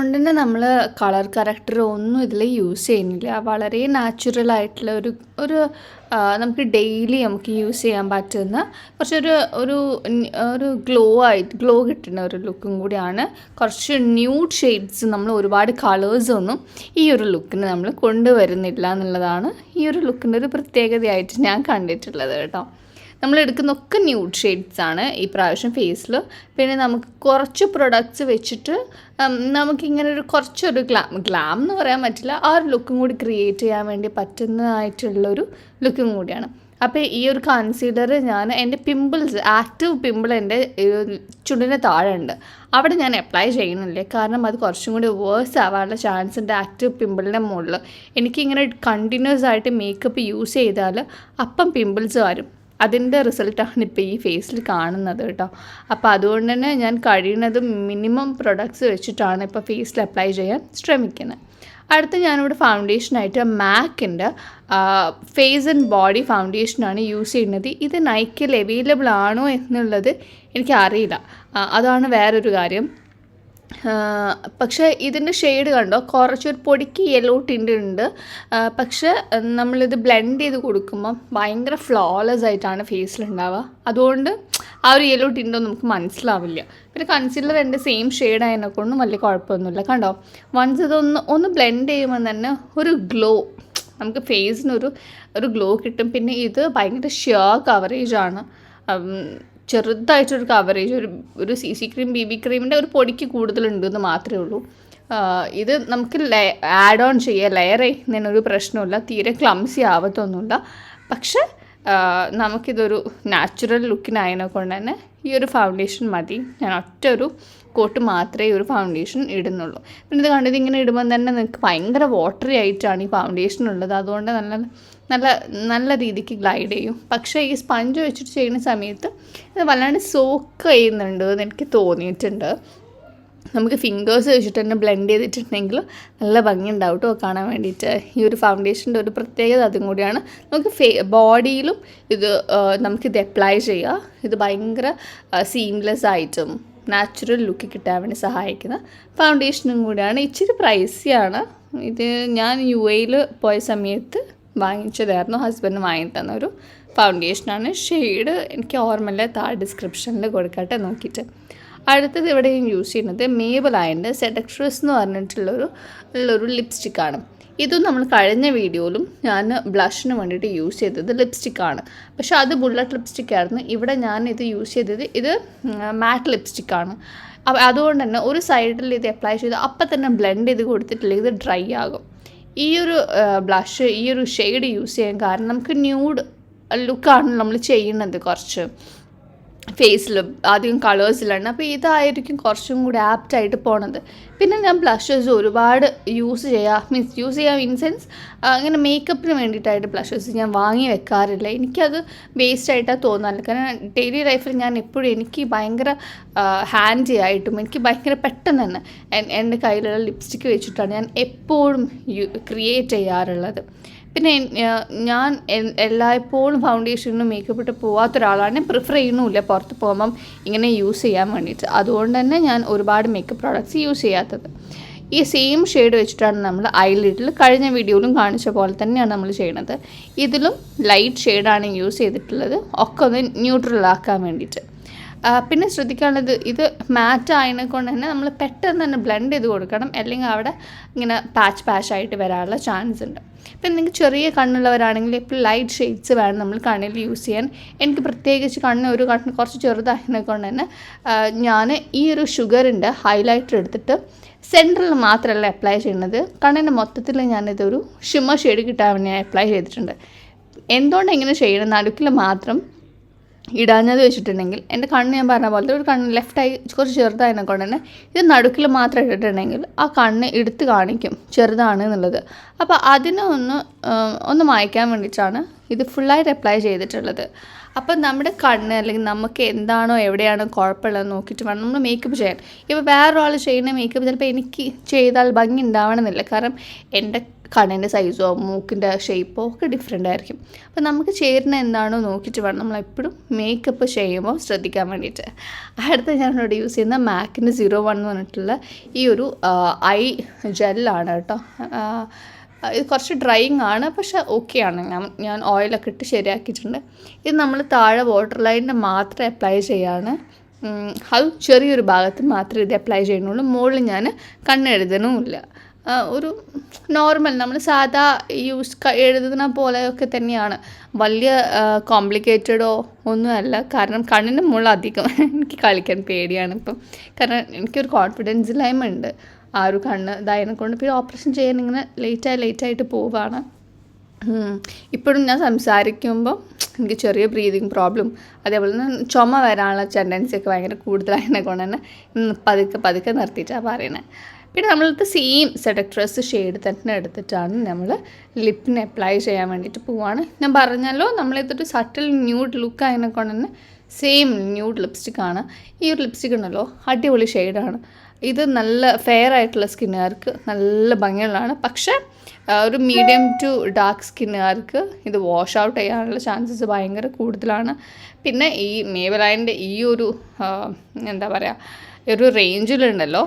അതുകൊണ്ട് തന്നെ നമ്മൾ കളർ കറക്റ്റർ ഒന്നും ഇതിൽ യൂസ് ചെയ്യുന്നില്ല. വളരെ നാച്ചുറൽ ആയിട്ടുള്ള ഒരു നമുക്ക് ഡെയിലി നമുക്ക് യൂസ് ചെയ്യാൻ പറ്റുന്ന കുറച്ചൊരു ഒരു ഒരു ഗ്ലോ കിട്ടുന്ന ഒരു ലുക്കും കൂടിയാണ്. കുറച്ച് ന്യൂഡ് ഷെയ്ഡ്സ്, നമ്മൾ ഒരുപാട് കളേഴ്സൊന്നും ഈ ഒരു ലുക്കിന് നമ്മൾ കൊണ്ടുവരുന്നില്ല എന്നുള്ളതാണ് ഈ ഒരു ലുക്കിൻ്റെ ഒരു പ്രത്യേകതയായിട്ട് ഞാൻ കണ്ടിട്ടുള്ളത് കേട്ടോ. നമ്മൾ എടുക്കുന്നൊക്കെ ന്യൂഡ് ഷെയ്ഡ്സ് ആണ് ഈ പ്രാവശ്യം ഫേസിൽ. പിന്നെ നമുക്ക് കുറച്ച് പ്രൊഡക്ട്സ് വെച്ചിട്ട് നമുക്കിങ്ങനെ ഒരു കുറച്ചൊരു ഗ്ലാം എന്ന് പറയാൻ പറ്റില്ല, ആ ഒരു ലുക്കും കൂടി ക്രിയേറ്റ് ചെയ്യാൻ വേണ്ടി പറ്റുന്നതായിട്ടുള്ളൊരു ലുക്കും കൂടിയാണ്. അപ്പോൾ ഈ ഒരു കൺസീലർ ഞാൻ എൻ്റെ പിമ്പിൾസ്, ആക്റ്റീവ് പിമ്പിൾ എൻ്റെ ചുണ്ടിന് താഴെ ഉണ്ട്, അവിടെ ഞാൻ അപ്ലൈ ചെയ്യുന്നില്ല. കാരണം അത് കുറച്ചും കൂടി വേഴ്സ് ആവാനുള്ള ചാൻസ് ഉണ്ട് ആക്റ്റീവ് പിമ്പിളിൻ്റെ മുകളിൽ. എനിക്കിങ്ങനെ കണ്ടിന്യൂസ് ആയിട്ട് മേക്കപ്പ് യൂസ് ചെയ്താൽ അപ്പം പിമ്പിൾസ് വരും. അതിൻ്റെ റിസൾട്ടാണ് ഇപ്പോൾ ഈ ഫേസിൽ കാണുന്നത് കേട്ടോ. അപ്പോൾ അതുകൊണ്ട് തന്നെ ഞാൻ കഴിയുന്നതും മിനിമം പ്രൊഡക്ട്സ് വെച്ചിട്ടാണ് ഇപ്പോൾ ഫേസിൽ അപ്ലൈ ചെയ്യാൻ ശ്രമിക്കുന്നത്. അടുത്ത ഞാനിവിടെ ഫൗണ്ടേഷനായിട്ട് മാക്കിൻ്റെ ഫേസ് ആൻഡ് ബോഡി ഫൗണ്ടേഷനാണ് യൂസ് ചെയ്യുന്നത്. ഇത് നൈക്കിൽ അവൈലബിൾ ആണോ എന്നുള്ളത് എനിക്കറിയില്ല, അതാണ് വേറൊരു കാര്യം. പക്ഷേ ഇതിൻ്റെ ഷെയ്ഡ് കണ്ടോ, കുറച്ചൊരു പൊടിക്ക് യെല്ലോ ടിൻ്റ് ഉണ്ട്. പക്ഷേ നമ്മളിത് ബ്ലെൻഡ് ചെയ്ത് കൊടുക്കുമ്പം ഭയങ്കര ഫ്ലോലെസ് ആയിട്ടാണ് ഫേസിലുണ്ടാവുക. അതുകൊണ്ട് ആ ഒരു യെല്ലോ ടിൻ്റൊന്നും നമുക്ക് മനസ്സിലാവില്ല. പിന്നെ കൺസീലർ എൻ്റെ സെയിം ഷെയ്ഡ് ആയതിനെക്കൊണ്ടും വലിയ കുഴപ്പമൊന്നുമില്ല. കണ്ടോ, വൺസ് ഇതൊന്ന് ബ്ലെൻഡ് ചെയ്യുമ്പോൾ തന്നെ ഒരു ഗ്ലോ, നമുക്ക് ഫേസിനൊരു ഗ്ലോ കിട്ടും. പിന്നെ ഇത് ഭയങ്കര ഷിയർ കവറേജാണ്, ചെറുതായിട്ടൊരു കവറേജ്, ഒരു CC ക്രീം BB ക്രീമിൻ്റെ ഒരു പൊടിക്ക് കൂടുതലുണ്ടെന്ന് മാത്രമേ ഉള്ളൂ. ഇത് നമുക്ക് ആഡ് ഓൺ ചെയ്യുക, ലെയർ ചെയ്യുന്നതിനൊരു പ്രശ്നമില്ല, തീരെ ക്ലംസി ആവത്തൊന്നുമില്ല. പക്ഷേ നമുക്കിതൊരു നാച്ചുറൽ ലുക്കിനായതിനെ കൊണ്ട് തന്നെ ഈ ഒരു ഫൗണ്ടേഷൻ മതി. ഞാൻ ഒരു കോട്ട് മാത്രമേ ഈ ഒരു ഫൗണ്ടേഷൻ ഇടുന്നുള്ളൂ. പിന്നെ ഇത് കണ്ടത് ഇങ്ങനെ ഇടുമ്പോൾ തന്നെ നിങ്ങൾക്ക് ഭയങ്കര വാട്ടറി ആയിട്ടാണ് ഈ ഫൗണ്ടേഷൻ ഉള്ളത്. അതുകൊണ്ട് നല്ല രീതിക്ക് ഗ്ലൈഡ് ചെയ്യും. പക്ഷേ ഈ സ്പഞ്ച് വെച്ചിട്ട് ചെയ്യുന്ന സമയത്ത് ഇത് വല്ലാണ്ട് സോക്ക് ചെയ്യുന്നുണ്ട് എന്ന് എനിക്ക് തോന്നിയിട്ടുണ്ട്. നമുക്ക് ഫിംഗേഴ്സ് വെച്ചിട്ട് തന്നെ ബ്ലെൻഡ് ചെയ്തിട്ടുണ്ടെങ്കിൽ നല്ല ഭംഗി ഉണ്ടാവും കേട്ടോ കാണാൻ വേണ്ടിയിട്ട്. ഈ ഒരു ഫൗണ്ടേഷൻ്റെ ഒരു പ്രത്യേകത അതും കൂടിയാണ്. നമുക്ക് ബോഡിയിലും നമുക്കിത് അപ്ലൈ ചെയ്യാം. ഇത് ഭയങ്കര സീംലെസ് ആയിട്ടും നാച്ചുറൽ ലുക്ക് കിട്ടാൻ വേണ്ടി സഹായിക്കുന്ന ഫൗണ്ടേഷനും കൂടിയാണ്. ഇച്ചിരി പ്രൈസിയാണ്. ഇത് ഞാൻ UAE പോയ സമയത്ത് വാങ്ങിച്ചതായിരുന്നു, ഹസ്ബൻഡ് വാങ്ങി തന്ന ഒരു ഫൗണ്ടേഷനാണ്. ഷെയ്ഡ് എനിക്ക് ഓർമ്മയില്ല, താഴെ ഡിസ്ക്രിപ്ഷനിൽ കൊടുക്കട്ടെ നോക്കിയിട്ട്. അടുത്തത് ഇവിടെ ഞാൻ യൂസ് ചെയ്യുന്നത് മേബെലൈൻ്റെ സെഡക്ട്രസ് എന്ന് പറഞ്ഞിട്ടുള്ളൊരു ലിപ്സ്റ്റിക്കാണ്. ഇതും നമ്മൾ കഴിഞ്ഞ വീഡിയോയിലും ഞാൻ ബ്ലഷിന് വേണ്ടിയിട്ട് യൂസ് ചെയ്തത് ലിപ്സ്റ്റിക്കാണ്. പക്ഷേ അത് ബുള്ളറ്റ് ലിപ്സ്റ്റിക്കായിരുന്നു. ഇവിടെ ഞാൻ ഇത് യൂസ് ചെയ്തത് ഇത് മാറ്റ് ലിപ്സ്റ്റിക്കാണ്. അപ്പോൾ അതുകൊണ്ട് തന്നെ ഒരു സൈഡിൽ ഇത് അപ്ലൈ ചെയ്ത് അപ്പം തന്നെ ബ്ലെൻഡ് ചെയ്ത് കൊടുത്തിട്ടില്ലെങ്കിൽ ഇത് ഡ്രൈ ആകും. ഈ ഒരു ബ്ലഷ്, ഈ ഒരു ഷെയ്ഡ് യൂസ് ചെയ്യാൻ കാരണം നമുക്ക് ന്യൂഡ് ലുക്കാണ് നമ്മൾ ചെയ്യുന്നത് കുറച്ച് ഫേസിൽ, അധികം കളേഴ്സിലാണ്. അപ്പോൾ ഇതായിരിക്കും കുറച്ചും കൂടി ആപ്റ്റായിട്ട് പോണത്. പിന്നെ ഞാൻ ബ്ലഷസ് ഒരുപാട് യൂസ് ചെയ്യാം ഇൻ സെൻസ് അങ്ങനെ മേക്കപ്പിന് വേണ്ടിയിട്ടായിട്ട് ബ്ലഷസ് ഞാൻ വാങ്ങി വെക്കാറില്ല. എനിക്കത് വേസ്റ്റായിട്ടാണ് തോന്നാറില്ല. കാരണം ഡെയിലി ലൈഫിൽ ഞാൻ എപ്പോഴും എനിക്ക് ഭയങ്കര ഹാൻഡി ആയിട്ടും എനിക്ക് ഭയങ്കര പെട്ടെന്ന് തന്നെ എൻ്റെ കയ്യിലുള്ള ലിപ്സ്റ്റിക്ക് വെച്ചിട്ടാണ് ഞാൻ എപ്പോഴും ക്രിയേറ്റ് ചെയ്യാറുള്ളത്. പിന്നെ ഞാൻ എല്ലായ്പ്പോഴും ഫൗണ്ടേഷനും മേക്കപ്പ് ഇട്ട് പോകാത്ത ഒരാളാണ്. പ്രിഫർ ചെയ്യുന്നുമില്ല പുറത്ത് പോകുമ്പം ഇങ്ങനെ യൂസ് ചെയ്യാൻ വേണ്ടിയിട്ട്. അതുകൊണ്ട് തന്നെ ഞാൻ ഒരുപാട് മേക്കപ്പ് പ്രോഡക്റ്റ്സ് യൂസ് ചെയ്യാത്തത്. ഈ സെയിം ഷെയ്ഡ് വെച്ചിട്ടാണ് നമ്മൾ ഐലിഡിൽ കഴിഞ്ഞ വീഡിയോയിലും കാണിച്ച പോലെ തന്നെയാണ് നമ്മൾ ചെയ്യുന്നത്. ഇതിലും ലൈറ്റ് ഷെയ്ഡാണ് യൂസ് ചെയ്തിട്ടുള്ളത്, ഒക്കെ ഒന്ന് ന്യൂട്രൽ ആക്കാൻ വേണ്ടിയിട്ട്. പിന്നെ ശ്രദ്ധിക്കാനുള്ളത്, ഇത് മാറ്റ് ആയതിനെ കൊണ്ട് തന്നെ നമ്മൾ പെട്ടെന്ന് തന്നെ ബ്ലെൻഡ് ചെയ്ത് കൊടുക്കണം, അല്ലെങ്കിൽ അവിടെ ഇങ്ങനെ പാച്ചായിട്ട് വരാനുള്ള ചാൻസ് ഉണ്ട്. പിന്നെ നിങ്ങൾക്ക് ചെറിയ കണ്ണുള്ളവരാണെങ്കിൽ ഇപ്പോൾ ലൈറ്റ് ഷെയ്ഡ്സ് വേണം നമ്മൾ കണ്ണിൽ യൂസ് ചെയ്യാൻ. എനിക്ക് പ്രത്യേകിച്ച് കണ്ണ് കുറച്ച് ചെറുതായതിനെ കൊണ്ട് തന്നെ ഞാൻ ഈ ഒരു ഷുഗറിൻ്റെ ഹൈലൈറ്റർ എടുത്തിട്ട് സെൻറ്ററിൽ മാത്രമല്ല അപ്ലൈ ചെയ്യുന്നത്, കണ്ണിൻ്റെ മൊത്തത്തിൽ ഞാനിതൊരു ഷിമ്മർ ഷെയ്ഡ് കിട്ടാൻ വേണ്ടി ഞാൻ അപ്ലൈ ചെയ്തിട്ടുണ്ട്. എന്തുകൊണ്ട് ഇങ്ങനെ ചെയ്യണം, നടുക്കിൽ മാത്രം ഇടാഞ്ഞത് വെച്ചിട്ടുണ്ടെങ്കിൽ എൻ്റെ കണ്ണ് ഞാൻ പറഞ്ഞ പോലത്തെ ഒരു കണ്ണ് ലെഫ്റ്റായി കുറച്ച് ചെറുതായതിനെ കൊണ്ട് തന്നെ ഇത് നടുക്കിൽ മാത്രം ഇട്ടിട്ടുണ്ടെങ്കിൽ ആ കണ്ണ് എടുത്ത് കാണിക്കും ചെറുതാണ് എന്നുള്ളത്. അപ്പോൾ അതിനെ ഒന്ന് മായ്ക്കാൻ വേണ്ടിയിട്ടാണ് ഇത് ഫുള്ളായിട്ട് അപ്ലൈ ചെയ്തിട്ടുള്ളത്. അപ്പം നമ്മുടെ കണ്ണ് അല്ലെങ്കിൽ നമുക്ക് എന്താണോ എവിടെയാണോ കുഴപ്പമുള്ളതെന്ന് നോക്കിയിട്ട് വേണം നമ്മൾ മേക്കപ്പ് ചെയ്യാൻ. ഇപ്പോൾ വേറൊരാൾ ചെയ്യുന്ന മേക്കപ്പ് ചിലപ്പോൾ എനിക്ക് ചെയ്താൽ ഭംഗി ഉണ്ടാവണമെന്നില്ല. കാരണം എൻ്റെ കണ്ണിൻ്റെ സൈസോ മൂക്കിൻ്റെ ഷേപ്പോ ഒക്കെ ഡിഫറെൻ്റ് ആയിരിക്കും. അപ്പോൾ നമുക്ക് ചേരുന്ന എന്താണോ നോക്കിയിട്ട് വേണം നമ്മളെപ്പോഴും മേക്കപ്പ് ചെയ്യുമ്പോൾ ശ്രദ്ധിക്കാൻ വേണ്ടിയിട്ട്. അടുത്ത ഞാനിവിടെ യൂസ് ചെയ്യുന്ന മാക്കിൻ്റെ 01 എന്ന് പറഞ്ഞിട്ടുള്ള ഈ ഒരു ഐ ജെല്ലാണ് കേട്ടോ. ഇത് കുറച്ച് ഡ്രൈയിങ് ആണ്, പക്ഷേ ഓക്കെ ആണ്. ഞാൻ ഓയിലൊക്കെ ഇട്ട് ശരിയാക്കിയിട്ടുണ്ട്. ഇത് നമ്മൾ താഴെ വാട്ടർ ലൈനിന് മാത്രമേ അപ്ലൈ ചെയ്യാണ്. അത് ചെറിയൊരു ഭാഗത്ത് മാത്രമേ ഇത് അപ്ലൈ ചെയ്യുന്നുള്ളൂ. മുകളിൽ ഞാൻ കണ്ണെഴുതണമില്ല. ഒരു നോർമൽ നമ്മൾ സാധാ എഴുതുന്ന പോലെയൊക്കെ തന്നെയാണ്. വലിയ കോംപ്ലിക്കേറ്റഡോ ഒന്നുമല്ല. കാരണം കണ്ണിൻ്റെ മുകളിൽ അധികം എനിക്ക് കളിക്കാൻ പേടിയാണ് ഇപ്പം. കാരണം എനിക്കൊരു കോൺഫിഡൻസ് ഇല്ലായ്മ ഉണ്ട് ആ ഒരു കണ്ണ് ഇതായതിനെ കൊണ്ട്. പിന്നെ ഓപ്പറേഷൻ ചെയ്യാൻ ഇങ്ങനെ ലേറ്റായിട്ട് പോവുകയാണ്. ഇപ്പോഴും ഞാൻ സംസാരിക്കുമ്പോൾ എനിക്ക് ചെറിയ ബ്രീതിങ് പ്രോബ്ലം, അതേപോലെ തന്നെ ചുമ വരാനുള്ള ടെൻഡൻസിയൊക്കെ ഭയങ്കര കൂടുതലായതിനെ കൊണ്ട് തന്നെ പതുക്കെ നിർത്തിയിട്ടാണ് പറയണത്. പിന്നെ നമ്മളടുത്ത് സെയിം സെഡക്ട്രസ് ഷെയ്ഡ് തന്നെ എടുത്തിട്ടാണ് നമ്മൾ ലിപ്പിന് അപ്ലൈ ചെയ്യാൻ വേണ്ടിയിട്ട് പോവുകയാണ്. ഞാൻ പറഞ്ഞല്ലോ നമ്മളിതൊരു സട്ടിൽ ന്യൂഡ് ലുക്ക് ആയതിനെ കൊണ്ട് തന്നെ സെയിം ന്യൂഡ് ലിപ്സ്റ്റിക്കാണ്. ഈ ഒരു ലിപ്സ്റ്റിക് ഉണ്ടല്ലോ അടിപൊളി ഷെയ്ഡാണ്. ഇത് നല്ല ഫെയർ ആയിട്ടുള്ള സ്കിന്നുകാർക്ക് നല്ല ഭംഗിയുള്ളതാണ്. പക്ഷേ ഒരു മീഡിയം ടു ഡാർക്ക് സ്കിന്നുകാർക്ക് ഇത് വാഷ് ഔട്ട് ചെയ്യാനുള്ള ചാൻസസ് ഭയങ്കര കൂടുതലാണ്. പിന്നെ ഈ മേബെലൈൻ്റെ ഈ ഒരു എന്താ പറയുക ഒരു റേഞ്ചിലുണ്ടല്ലോ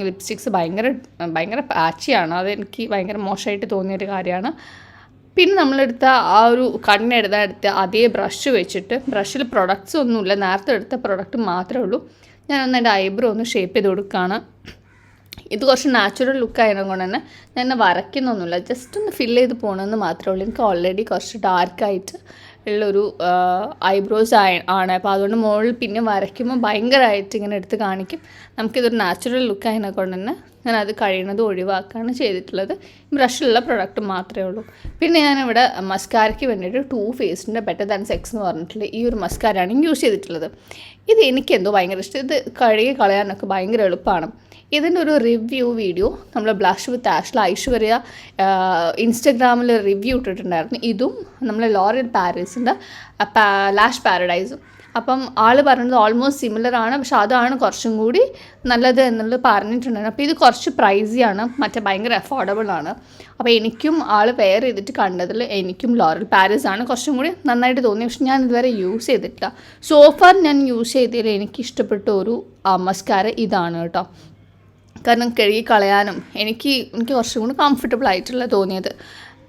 ലിപ്സ്റ്റിക്സ് ഭയങ്കര പാച്ചിയാണ്. അതെനിക്ക് ഭയങ്കര മോശമായിട്ട് തോന്നിയൊരു കാര്യമാണ്. പിന്നെ നമ്മളെടുത്ത ആ ഒരു കണ്ണെടുത്ത അതേ ബ്രഷ് വെച്ചിട്ട്, ബ്രഷിൽ പ്രൊഡക്ട്സ് ഒന്നുമില്ല, നേരത്തെ എടുത്ത പ്രൊഡക്റ്റ് മാത്രമേ ഉള്ളൂ. ഞാനൊന്ന് എൻ്റെ ഐബ്രോ ഒന്ന് ഷേപ്പ് ചെയ്ത് കൊടുക്കുകയാണ്. ഇത് കുറച്ച് നാച്ചുറൽ ലുക്ക് ആയതുകൊണ്ട് തന്നെ ഞാൻ വരയ്ക്കുന്നൊന്നുമില്ല, ജസ്റ്റ് ഒന്ന് ഫില്ല് ചെയ്ത് പോകണമെന്ന് മാത്രമേ ഉള്ളൂ. എനിക്ക് ഓൾറെഡി കുറച്ച് ഡാർക്കായിട്ട് ഉള്ളൊരു ഐബ്രോസ് ആണ്. അപ്പോൾ അതുകൊണ്ട് മുകളിൽ പിന്നെ വരയ്ക്കുമ്പോൾ ഭയങ്കരമായിട്ട് ഇങ്ങനെ എടുത്ത് കാണിക്കും. നമുക്കിതൊരു നാച്ചുറൽ ലുക്ക് ആയതിനെ കൊണ്ട് തന്നെ ഞാനത് കഴിയുന്നത് ഒഴിവാക്കുകയാണ് ചെയ്തിട്ടുള്ളത്. ബ്രഷിലുള്ള പ്രൊഡക്റ്റ് മാത്രമേ ഉള്ളൂ. പിന്നെ ഞാനിവിടെ മസ്കാരയ്ക്ക് വേണ്ടിയിട്ട് ടൂ ഫേസിൻ്റെ ബെറ്റർ ദാൻ സെക്സ് എന്ന് പറഞ്ഞിട്ടുള്ള ഈ ഒരു മസ്കാരയാണ് യൂസ് ചെയ്തിട്ടുള്ളത്. ഇത് എനിക്കെന്തോ ഭയങ്കര ഇഷ്ടം. ഇത് കഴുകി കളയാനൊക്കെ ഭയങ്കര എളുപ്പമാണ്. ഇതിൻ്റെ ഒരു റിവ്യൂ വീഡിയോ നമ്മൾ ബ്ലഷ് വിത്ത് ആഷ്ല ഐശ്വര്യ ഇൻസ്റ്റഗ്രാമിൽ റിവ്യൂ ഇട്ടിട്ടുണ്ടായിരുന്നു. ഇതും നമ്മൾ ലോറിയൽ പാരീസിൻ്റെ ലാഷ് പാരഡൈസും. അപ്പം ആൾ പറഞ്ഞത് ഓൾമോസ്റ്റ് സിമിലർ ആണ്, പക്ഷെ അതാണ് കുറച്ചും കൂടി നല്ലത് എന്നുള്ളത് പറഞ്ഞിട്ടുണ്ടായിരുന്നു. അപ്പോൾ ഇത് കുറച്ച് പ്രൈസിയാണ്, മറ്റേ ഭയങ്കര അഫോർഡബിൾ ആണ്. അപ്പോൾ എനിക്കും ആൾ വെയർ ചെയ്തിട്ട് കണ്ടതിൽ എനിക്കും ലോറൽ പാരീസ് ആണ് കുറച്ചും കൂടി നന്നായിട്ട് തോന്നി. പക്ഷെ ഞാൻ ഇതുവരെ യൂസ് ചെയ്തിട്ടില്ല. സോഫാർ ഞാൻ യൂസ് ചെയ്തതിൽ എനിക്ക് ഇഷ്ടപ്പെട്ട ഒരു മസ്കാര ഇതാണ് കേട്ടോ. കാരണം കഴുകി കളയാനും എനിക്ക് കുറച്ചും കൂടി കംഫർട്ടബിൾ ആയിട്ടുള്ള തോന്നിയത്.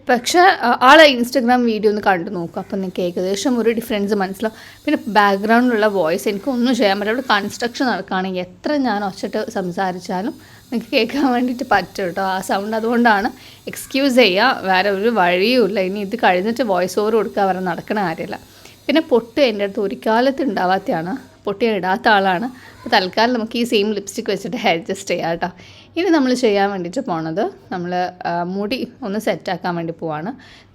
പക്ഷേ ആളെ ഇൻസ്റ്റഗ്രാം വീഡിയോ ഒന്ന് കണ്ടു നോക്കും, അപ്പം നിങ്ങൾക്ക് ഏകദേശം ഒരു ഡിഫറൻസ് മനസ്സിലാവും. പിന്നെ ബാക്ക്ഗ്രൗണ്ടിലുള്ള വോയിസ് എനിക്കൊന്നും ചെയ്യാൻ പറ്റില്ല. അവിടെ കൺസ്ട്രക്ഷൻ നടക്കുകയാണെങ്കിൽ എത്ര ഞാൻ ഒച്ചിട്ട് സംസാരിച്ചാലും നിങ്ങൾക്ക് കേൾക്കാൻ വേണ്ടിയിട്ട് പറ്റും കേട്ടോ ആ സൗണ്ട്. അതുകൊണ്ടാണ് എക്സ്ക്യൂസ് ചെയ്യുക, വേറെ ഒരു വഴിയുമില്ല. ഇനി ഇത് കഴിഞ്ഞിട്ട് വോയിസ് ഓവർ കൊടുക്കുക വരെ നടക്കണ കാര്യമില്ല. പിന്നെ പൊട്ട് എൻ്റെ അടുത്ത് ഒരു കാലത്ത് ഉണ്ടാവാത്തതാണ്, പൊട്ടി ഇടാത്ത ആളാണ്. അപ്പോൾ തൽക്കാലം നമുക്ക് ഈ സെയിം ലിപ്സ്റ്റിക്ക് വെച്ചിട്ട് അഡ്ജസ്റ്റ് ചെയ്യാം കേട്ടോ. ഇനി നമ്മൾ ചെയ്യാൻ വേണ്ടിയിട്ട് പോണത് നമ്മൾ മുടി ഒന്ന് സെറ്റാക്കാൻ വേണ്ടി പോവാണ്.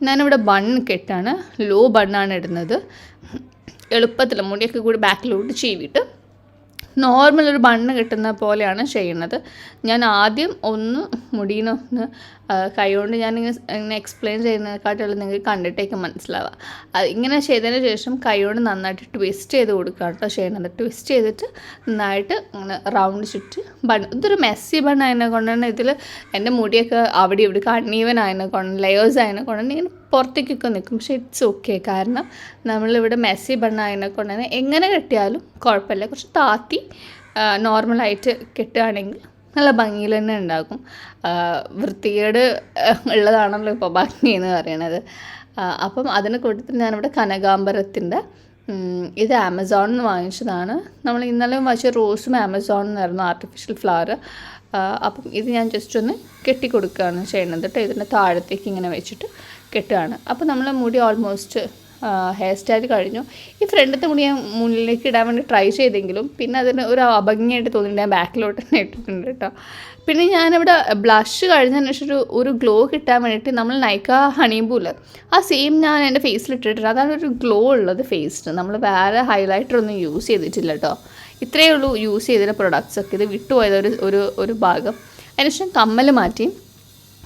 ഞാനിവിടെ ബണ്ണ് കെട്ടാണ്, ലോ ബണ്ണാണ് ഇടുന്നത്. എളുപ്പത്തിൽ മുടിയൊക്കെ കൂടി ബാക്കിലോട്ട് ചീവിട്ട് നോർമൽ ഒരു ബണ്ണ് കിട്ടുന്ന പോലെയാണ് ചെയ്യുന്നത്. ഞാൻ ആദ്യം ഒന്ന് മുടീനൊന്ന് കൈകൊണ്ട് ഞാനിങ്ങനെ എക്സ്പ്ലെയിൻ ചെയ്യുന്നതിനെക്കാട്ടുള്ള നിങ്ങൾക്ക് കണ്ടിട്ടേക്ക് മനസ്സിലാവുക. ഇങ്ങനെ ചെയ്തതിന് ശേഷം കൈകൊണ്ട് നന്നായിട്ട് ട്വിസ്റ്റ് ചെയ്ത് കൊടുക്കുക കേട്ടോ ചെയ്യുന്നത്. ട്വിസ്റ്റ് ചെയ്തിട്ട് നന്നായിട്ട് ഇങ്ങനെ റൗണ്ട് ചുറ്റി ബണ്ണ്. ഇതൊരു മെസ്സി ബണ്ണ് ആയതിനെ കൊണ്ട് തന്നെ ഇതിൽ എൻ്റെ മുടിയൊക്കെ അവിടെ ഇവിടെ കണ്ണീവൻ ആയതിനെ കൊണ്ട് ലെയേഴ്സ് ആയതിനെ കൊണ്ട് തന്നെ ഇങ്ങനെ പുറത്തേക്കൊക്കെ നിൽക്കും. പക്ഷേ ഇറ്റ്സ് ഓക്കെ, കാരണം നമ്മളിവിടെ മെസ്സി ബണ്ണായതിനെ കൊണ്ട് തന്നെ എങ്ങനെ കെട്ടിയാലും കുഴപ്പമില്ല. കുറച്ച് താത്തി നോർമലായിട്ട് കെട്ടുകയാണെങ്കിൽ നല്ല ഭംഗിയിൽ തന്നെ ഉണ്ടാകും. വൃത്തികേട് ഉള്ളതാണല്ലോ ഇപ്പോൾ ഭംഗി എന്ന് പറയണത്. അപ്പം അതിനെ കൂട്ടത്തിൽ ഞാനിവിടെ കനകാംബരത്തിൻ്റെ ഇത് ആമസോണിൽ നിന്ന് വാങ്ങിച്ചതാണ്. നമ്മൾ ഇന്നലെ വാങ്ങിച്ച റോസും ആമസോണിൽ നിന്നായിരുന്നു, ആർട്ടിഫിഷ്യൽ ഫ്ലവർ. അപ്പം ഇത് ഞാൻ ജസ്റ്റ് ഒന്ന് കെട്ടിക്കൊടുക്കുകയാണ് ചെയ്യുന്നത് കേട്ടോ. ഇതിൻ്റെ താഴത്തേക്ക് ഇങ്ങനെ വെച്ചിട്ട് കെട്ടുകയാണ്. അപ്പോൾ നമ്മൾ മുടി ഓൾമോസ്റ്റ് ഹെയർ സ്റ്റൈൽ കഴിഞ്ഞു. ഈ ഫ്രണ്ടത്തെ മുടി ഞാൻ മുന്നിലേക്ക് ഇടാൻ വേണ്ടി ട്രൈ ചെയ്തെങ്കിലും പിന്നെ അതിന് ഒരു അഭംഗിയായിട്ട് തോന്നിയിട്ട് ഞാൻ ബാക്കിലോട്ട് തന്നെ ഇട്ടിട്ടുണ്ട് കേട്ടോ. പിന്നെ ഞാനിവിടെ ബ്ലഷ് കഴിഞ്ഞതിന് ശേഷം ഒരു ഗ്ലോ കിട്ടാൻ വേണ്ടിയിട്ട് നമ്മൾ നൈക്ക ഹണിബൂല് ആ സെയിം ഞാൻ എൻ്റെ ഫേസിൽ ഇട്ടിട്ടുണ്ട്. അതാണ് ഒരു ഗ്ലോ ഉള്ളത് ഫേസിന്. നമ്മൾ വേറെ ഹൈലൈറ്ററൊന്നും യൂസ് ചെയ്തിട്ടില്ല കേട്ടോ. ഇത്രയേ ഉള്ളൂ യൂസ് ചെയ്തിരുന്ന പ്രൊഡക്ട്സൊക്കെ. ഇത് വിട്ടുപോയത് ഒരു ഭാഗം. അതിനുശേഷം കമ്മൽ മാറ്റി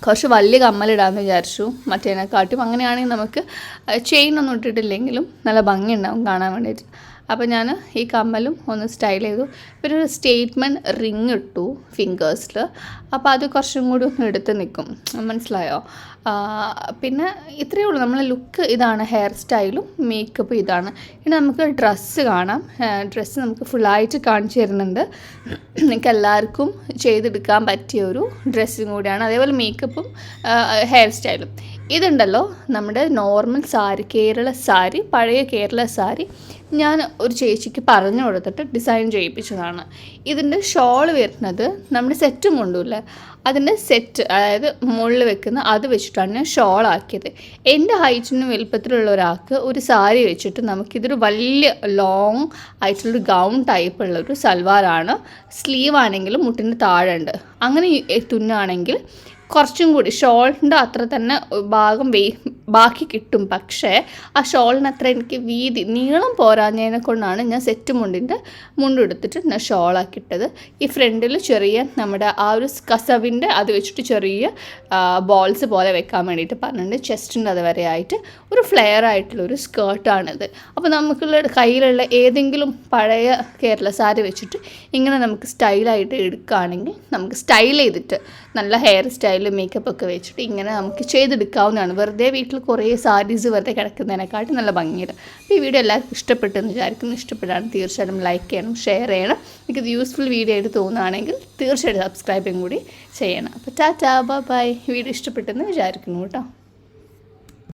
കുറച്ച് വലിയ കമ്മലിടാമെന്ന് വിചാരിച്ചു മറ്റേതിനെക്കാട്ടും. അങ്ങനെയാണെങ്കിൽ നമുക്ക് ചെയിൻ ഒന്നും ഇട്ടിട്ടില്ലെങ്കിലും നല്ല ഭംഗി ഉണ്ടാവും കാണാൻ വേണ്ടിയിട്ട്. അപ്പോൾ ഞാൻ ഈ കമ്മലും ഒന്ന് സ്റ്റൈൽ ചെയ്തു. പിന്നെ ഒരു സ്റ്റേറ്റ്മെൻറ്റ് റിങ് ഇട്ടു ഫിംഗേഴ്സിൽ. അപ്പോൾ അത് കുറച്ചും കൂടി ഒന്ന് എടുത്ത് നിൽക്കും, മനസ്സിലായോ? പിന്നെ ഇത്രയേ ഉള്ളൂ. നമ്മളെ ലുക്ക് ഇതാണ്, ഹെയർ സ്റ്റൈലും മേക്കപ്പും ഇതാണ്. ഇനി നമുക്ക് ഡ്രസ്സ് കാണാം. ഡ്രസ്സ് നമുക്ക് ഫുള്ളായിട്ട് കാണിച്ചു തരുന്നുണ്ട്. നിങ്ങൾക്ക് എല്ലാവർക്കും ചെയ്തെടുക്കാൻ പറ്റിയ ഒരു ഡ്രസ്സും കൂടിയാണ്. അതേപോലെ മേക്കപ്പും ഹെയർ സ്റ്റൈലും. ഇതുണ്ടല്ലോ നമ്മുടെ നോർമൽ സാരി, കേരള സാരി, പഴയ കേരള സാരി ഞാൻ ഒരു ചേച്ചിക്ക് പറഞ്ഞു കൊടുത്തിട്ട് ഡിസൈൻ ചെയ്യിപ്പിച്ചതാണ്. ഇതിൻ്റെ ഷോൾ വരുന്നത് നമ്മുടെ സെറ്റ് മുണ്ടില്ലേ, അതിൻ്റെ സെറ്റ്, അതായത് മുകളിൽ വെക്കുന്ന അത് വെച്ചിട്ടാണ് ഞാൻ ഷോൾ ആക്കിയത്. എൻ്റെ ഹൈറ്റിനും വലുപ്പത്തിലുള്ള ഒരാൾക്ക് ഒരു സാരി വെച്ചിട്ട് നമുക്കിതൊരു വലിയ ലോങ് ആയിട്ടുള്ളൊരു ഗൗൺ ടൈപ്പുള്ളൊരു സൽവാറാണ്. സ്ലീവ് ആണെങ്കിലും മുട്ടിൻ്റെ താഴെ ഉണ്ട്. അങ്ങനെ തുന്നാണെങ്കിൽ കുറച്ചും കൂടി ഷോളിൻ്റെ അത്ര തന്നെ ഭാഗം ബാക്കി കിട്ടും. പക്ഷേ ആ ഷോളിന് അത്ര എനിക്ക് നീളം പോരാഞ്ഞതിനെ കൊണ്ടാണ് ഞാൻ സെറ്റ് മുണ്ടെടുത്തിട്ട് ഞാൻ ഷോളാക്കിയിട്ടത്. ഈ ഫ്രണ്ടിൽ ചെറിയ നമ്മുടെ ആ ഒരു കസവിൻ്റെ അത് വെച്ചിട്ട് ചെറിയ ബോൾസ് പോലെ വെക്കാൻ വേണ്ടിയിട്ട് പറഞ്ഞിട്ടുണ്ട്. ചെസ്റ്റിൻ്റെ അത് വരെ ആയിട്ട് ഒരു ഫ്ലെയർ ആയിട്ടുള്ളൊരു സ്കേർട്ടാണിത്. അപ്പോൾ നമുക്കുള്ള കയ്യിലുള്ള ഏതെങ്കിലും പഴയ കേരള സാരി വെച്ചിട്ട് ഇങ്ങനെ നമുക്ക് സ്റ്റൈലായിട്ട് എടുക്കുകയാണെങ്കിൽ നമുക്ക് സ്റ്റൈൽ ചെയ്തിട്ട് നല്ല ഹെയർ സ്റ്റൈൽ മേക്കപ്പ് ഒക്കെ വെച്ചിട്ട് ഇങ്ങനെ നമുക്ക് ചെയ്തെടുക്കാവുന്നതാണ്. വെറുതെ വീട്ടിൽ കുറേ സാരീസ് വെറുതെ കിടക്കുന്നതിനെക്കാട്ടും നല്ല ഭംഗിയുണ്ട്. അപ്പോൾ ഈ വീഡിയോ എല്ലാവർക്കും ഇഷ്ടപ്പെട്ടെന്ന് വിചാരിക്കുന്നു. ഇഷ്ടപ്പെട്ടാണ് തീർച്ചയായിട്ടും ലൈക്ക് ചെയ്യണം, ഷെയർ ചെയ്യണം. എനിക്കിത് യൂസ്ഫുൾ വീഡിയോ ആയിട്ട് തോന്നുകയാണെങ്കിൽ തീർച്ചയായിട്ടും സബ്സ്ക്രൈബും കൂടി ചെയ്യണം. അപ്പോൾ ടാറ്റാ ബൈ. വീഡിയോ ഇഷ്ടപ്പെട്ടെന്ന് വിചാരിക്കുന്നു കേട്ടോ.